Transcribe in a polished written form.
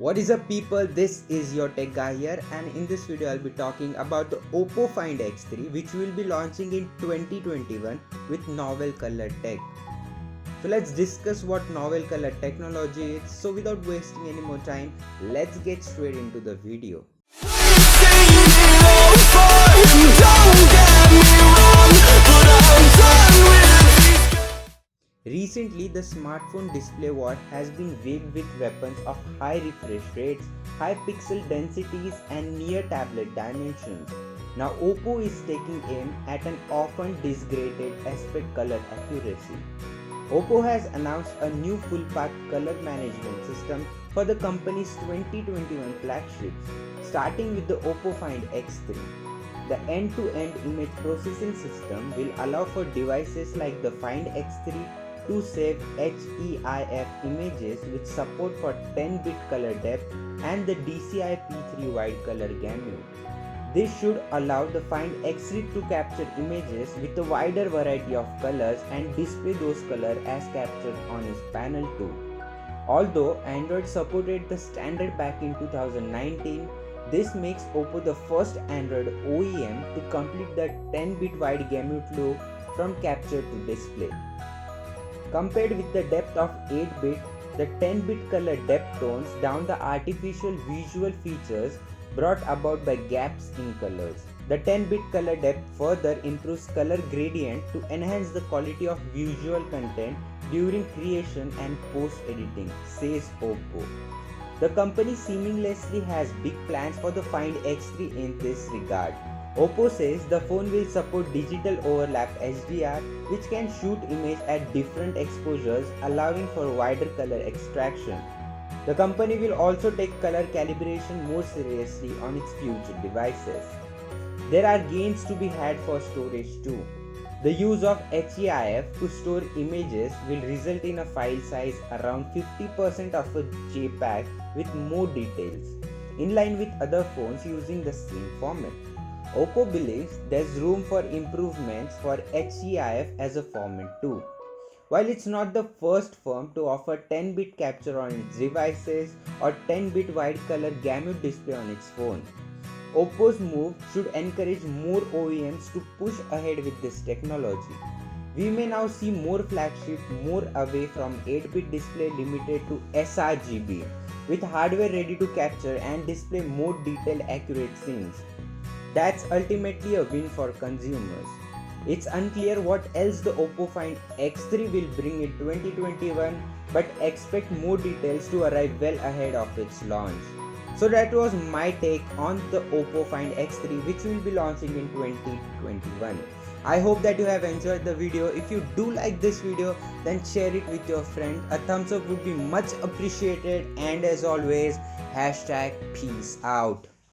What is up people, this is your tech guy here, and in this video I'll be talking about the Oppo Find X3 which will be launching in 2021 with novel color tech. So let's discuss what novel color technology is. So without wasting any more time, let's get straight into the video. Recently, the smartphone display war has been waged with weapons of high refresh rates, high pixel densities and near tablet dimensions. Now Oppo is taking aim at an often disgraded aspect color accuracy. Oppo has announced a new full-path color management system for the company's 2021 flagships, starting with the Oppo Find X3. The end-to-end image processing system will allow for devices like the Find X3 to save HEIF images with support for 10-bit color depth and the DCI P3 wide color gamut. This should allow the Find X3 to capture images with a wider variety of colors and display those colors as captured on its panel too. Although Android supported the standard back in 2019, this makes Oppo the first Android OEM to complete the 10-bit wide gamut loop from capture to display. Compared with the depth of 8-bit, the 10-bit color depth tones down the artificial visual features brought about by gaps in colors. The 10-bit color depth further improves color gradient to enhance the quality of visual content during creation and post-editing, says Oppo. The company seamlessly has big plans for the Find X3 in this regard. Oppo says the phone will support digital overlap HDR, which can shoot image at different exposures, allowing for wider color extraction. The company will also take color calibration more seriously on its future devices. There are gains to be had for storage too. The use of HEIF to store images will result in a file size around 50% of a JPEG with more details, in line with other phones using the same format. Oppo believes there's room for improvements for HEIF as a format too. While it's not the first firm to offer 10-bit capture on its devices or 10-bit wide color gamut display on its phone, Oppo's move should encourage more OEMs to push ahead with this technology. We may now see more flagships more away from 8-bit display limited to sRGB, with hardware ready to capture and display more detailed accurate scenes. That's ultimately a win for consumers. It's unclear what else the Oppo Find X3 will bring in 2021, but expect more details to arrive well ahead of its launch. So that was my take on the Oppo Find X3 which will be launching in 2021. I hope that you have enjoyed the video. If you do like this video, then share it with your friend. A thumbs up would be much appreciated, and as always, #peace out.